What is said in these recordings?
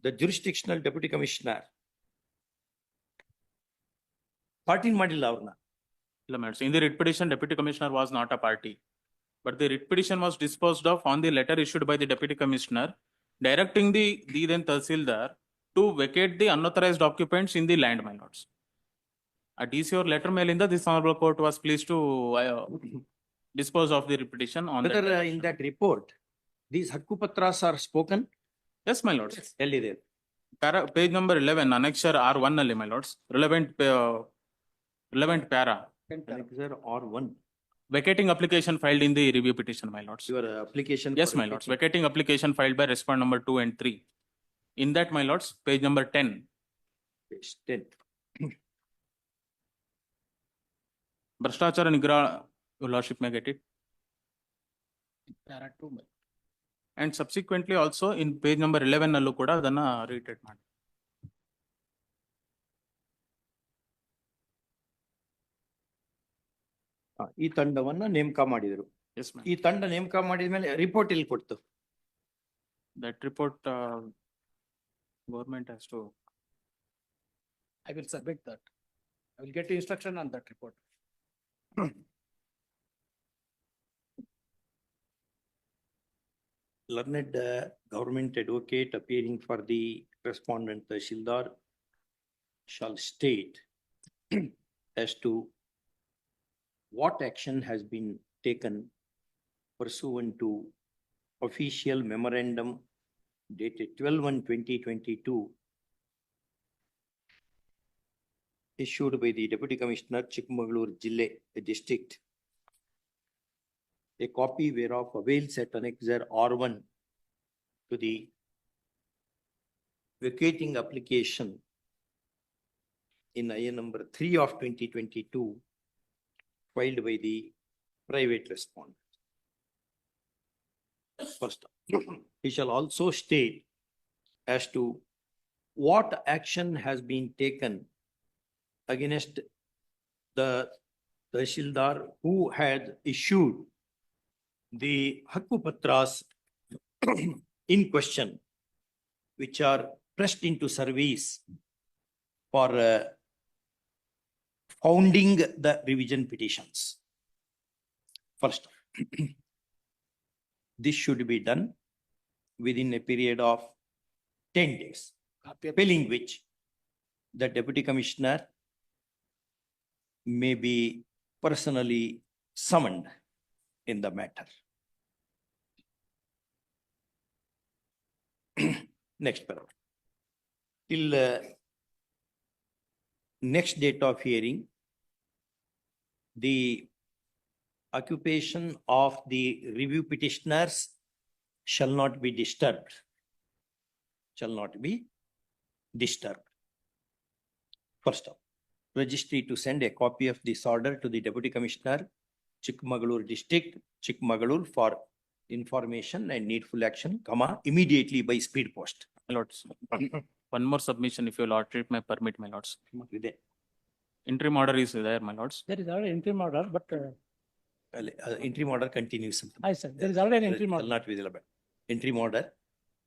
the jurisdictional deputy commissioner party ಮಾಡಿಲ್ಲ ಅವ್ರನ್ನ. ಇಲ್ಲ madam, in the writ petition, deputy commissioner was not a party, but the writ petition was disposed of on the letter issued by the deputy commissioner directing the then Tahsildar to vacate the unauthorized occupants in the land, my lords. A DCR letter ಮೇಲಿಂದ this honorable court was pleased to dispose of the writ petition on that. Whether in that report, these Hakkupatras are spoken, Yes, my lords. ಎಲ್ಲಿದೆ? Page number 11, annexure R1 ನಲ್ಲಿ, my lords. Relevant para. Annexure or one, Vacating application filed in the review petition, my lords. your application. Yes, for my lords. vacating. Vacating application filed by respondent number 2 and 3. In that, my lords, page number 10. Page 10. Bhrashtachara Nigra, your lordship may get it. And subsequently also in page number 11 nallu kuda adana reiterate ಮಾಡಿ. ಈ ತಂಡವನ್ನ ನೇಮಕ ಮಾಡಿದ್ರು. Yes, ma'am. ಈ ತಂಡ ನೇಮಕ ಮಾಡಿದ್ಮೇಲೆ report ಇಲ್ಲಿ ಕೊಡ್ತು. That report government has to. I will submit that. I will get instruction on that report. Learned government advocate appearing for the respondent Tahsildar shall state as to what action has been taken pursuant to official memorandum dated 12/1/2022 issued by the Deputy Commissioner Chikmagalur Jille District. A copy whereof avails at annexure R1 to the vacating application in IN number 3 of 2022 filed by the private respondent. First, he shall also state as to what action has been taken against the Tahsildar who had issued the Hakkupatras in question, which are pressed into service for founding the revision petitions. First, this should be done within a period of 10 days, failing which the deputy commissioner may be personally summoned in the matter. Next paragraph. Till next date of hearing, the occupation of the review petitioners shall not be disturbed. Shall not be disturbed. First up, registry to send a copy of this order to the Deputy Commissioner, Chikmagalur District, Chikmagalur, for information and needful action, immediately by speed post. My lords, one more submission if your lordship may permit, my lords. ಇದೆ. Interim order is there, my lords. There is already interim order, but Interim order continues. I said, there is already an interim Shall order. not be available. Interim order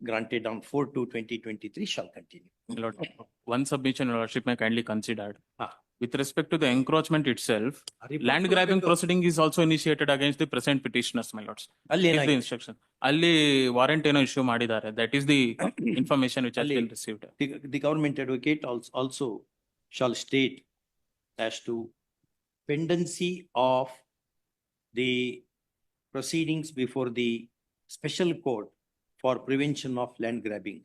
granted on 4/2/2023 shall continue. My lord, one submission your lordship may kindly consider. Ah. With respect to the encroachment itself, land grabbing proceeding is also initiated against the present petitioners, my lords. ಅಲ್ಲಿ Is the ಏನಾಗಿದೆ? instruction. ಅಲ್ಲಿ warrant ಏನೋ issue ಮಾಡಿದ್ದಾರೆ. That is the information which has ಅಲ್ಲಿ- been received. The government advocate also shall state as to pendency of the proceedings before the special court for prevention of land grabbing,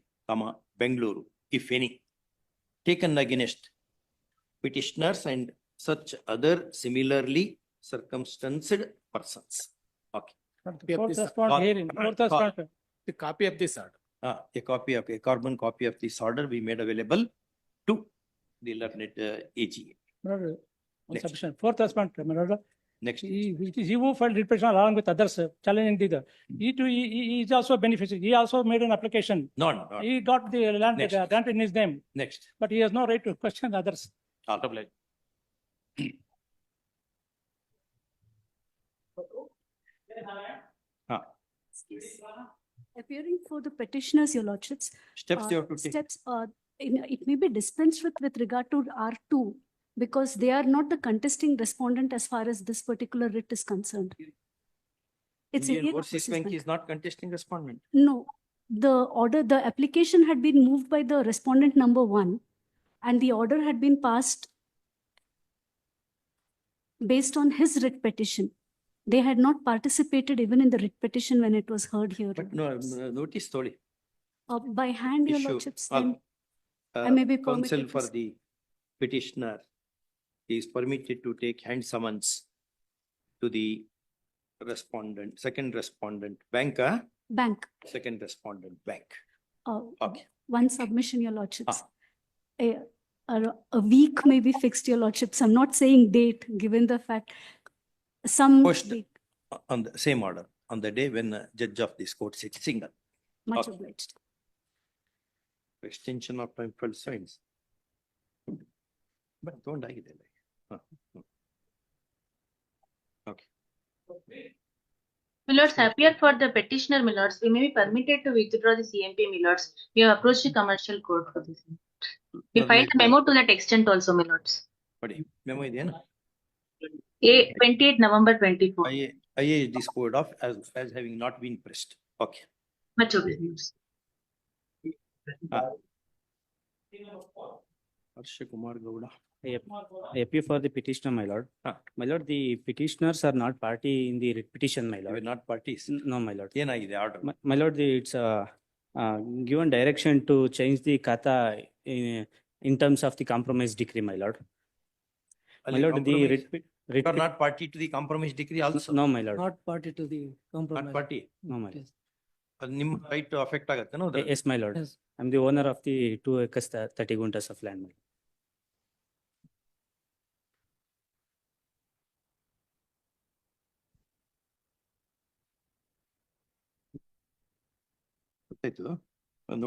Bengaluru, if any, taken against petitioners and such other similarly circumstanced persons. Okay. The fourth respondent hearing, fourth respondent. The copy of this order. A carbon copy of this order we made available to the learned AGA. One Next. submission, fourth respondent, my lord. Next. He who filed writ petition along with others challenging the, he too, he is also a beneficiary. He also made an application. No. He got the land Next. grant in his name, Next. but he has no right to question others. Obliged. Appearing for the petitioners, your lordships. Steps you have to take. Steps, it may be dispensed with regard to R2 because they are not the contesting respondent as far as this particular writ is concerned. It's Indian Indian Overseas Overseas Bank Bank. is not contesting respondent. No, the application had been moved by the respondent number 1 and the order had been passed based on his writ petition. They had not participated even in the writ petition when it was heard here. But your no, lordships. notice Toli. By hand, your Issue. lordships, All, then I may be counsel permitted to for s- the petitioner is permitted to take hand summons to the respondent, second respondent, bank, bank. second respondent, bank. Uh, Okay. One submission, your lordships. Ah. A week may be fixed, your lordships. I'm not saying date, given the fact some Post- week, On the same order, on the day when judge of this court sits single. much Okay. obliged. Extension of time for signs. But don't I get it? Okay. Milords, appear for the petitioner, Milords. We may be permitted to withdraw the CMP, Milords. We have approached the commercial court for this. We filed a memo to that extent also, Milords. Padi, memo ideyana? 28 November 24. IA is disposed of as having not been pressed. Okay. Much obliged. Harsha Kumar Gowda. I appear for the petitioner, my lord. Ah. My lord, the petitioners are not party in the writ petition, my You were lord. not parties. No, my lord. ಏನಾಗಿದೆ order? My lord, it's given direction to change the kata in terms of the compromise decree, my lord. My lord, the writ. You are not party to the compromise decree also? No, my lord. Not party to the Not compromise. party. No, my lord. ಅದು ನಿಮ್ಮ right affect ಆಗತ್ತೆ no? Yes, my lord. Yes. I'm the owner of the 2 acres, 30 guntas of land, my lord. ಗೊತ್ತಾಯ್ತು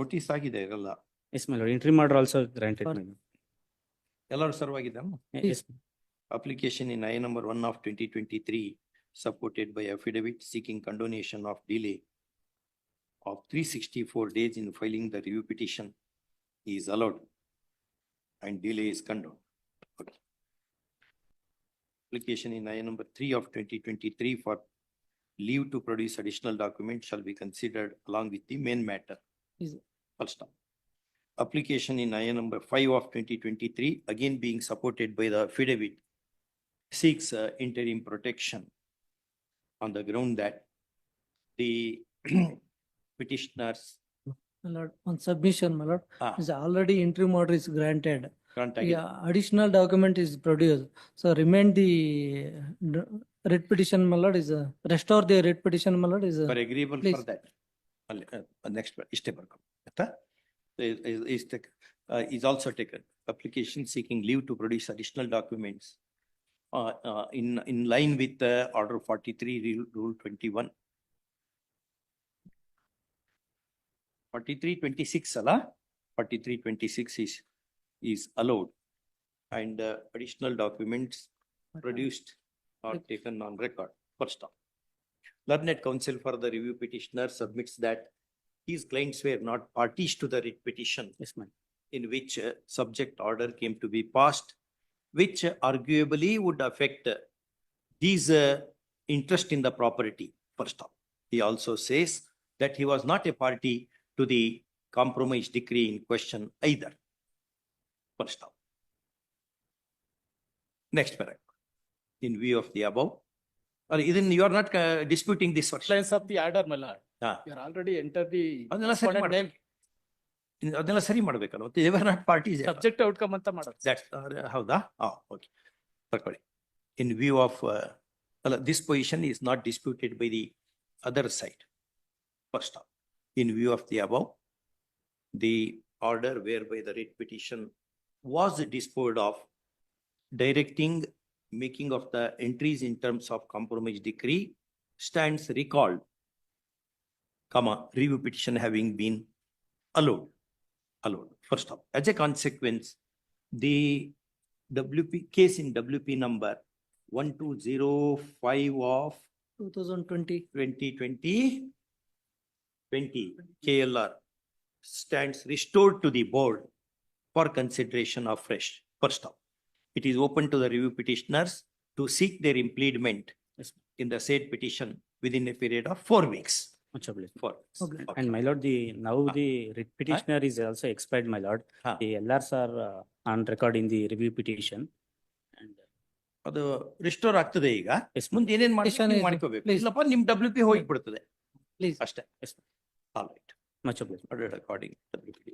notice ಆಗಿದೆ ಇರಲ್ಲ Yes, my lord. Interim order also granted, For- my lord. ಎಲ್ಲರೂ serve ಆಗಿದೆ Yes, application in I number 1 of 2023 supported by affidavit seeking condonation of delay of 364 days in filing the review petition is allowed and delay is condoned. Okay. Application in I number 3 of 2023 for leave to produce additional documents shall be considered along with the main matter. Is- Full stop. Application in I number 5 of 2023, again being supported by the affidavit, seeks interim protection on the ground that the petitioners My lord, on submission, my lord, ah, is already interim order is granted. contact. Yeah, additional document is produced. So remain the writ petition, my lord, is restore the writ petition, my lord, is For agreeable for please. that. Next, ಇಷ್ಟೇ ಬರ್ಕೊಂಡು ಆಯ್ತಾ? Is also taken. Application seeking leave to produce additional documents in line with order 43 rule 21. 4326 ಅಲ್ಲ? 4326 is allowed and additional documents produced or taken on record. First stop. Learned counsel for the review petitioner submits that his clients were not parties to the writ petition yes, my lord. in which subject order came to be passed, which arguably would affect these interest in the property. First stop. He also says that he was not a party to the compromise decree in question either. First stop. Next paragraph. In view of the above, or even you are not disputing this version. Lines of the order, my lord. Ah. You are already entered the ಅದನ್ನೆಲ್ಲ ಸರಿ respondent ಮಾಡ್ಬೇಕು. name, ಅದನ್ನೆಲ್ಲ ಸರಿ ಮಾಡ್ಬೇಕಲ್ಲ ಮತ್ತೆ they were not parties. subject outcome ಅಂತ ಮಾಡೋದು. That's ಹೌದಾ? Okay. ತಕೊಳ್ಳಿ. In view of this position is not disputed by the other side. First off, in view of the above, the order whereby the writ petition was disposed of, directing making of the entries in terms of compromise decree stands recalled, comma, review petition having been allowed. First off, as a consequence, the WP case in WP number 1205 of 2020. 2020 20 KLR stands restored to the board for consideration of fresh. First off, it is open to the review petitioners to seek their impleadment Yes. in the said petition within a period of 4 weeks. Much obliged. 4 weeks. Okay. And my lord, now Ah. the writ petitioner is also expired, my lord. Ah. The LRs are on record in the review petition. And ಅದು restore ಆಗ್ತದೆ ಈಗ. yes, ma'am. ಮುಂದೆ ಏನೇನ್ Petition ಮಾಡ್ಬೇಕು is- ಮಾಡ್ಕೋಬೇಕು. please. ಇಲ್ಲಪ್ಪ ನಿಮ್ WP ಹೋಗ್ಬಿಡ್ತದೆ Please. ಅಷ್ಟೇ. Yes, ma'am. All right. Much obliged. Ordered according to WP.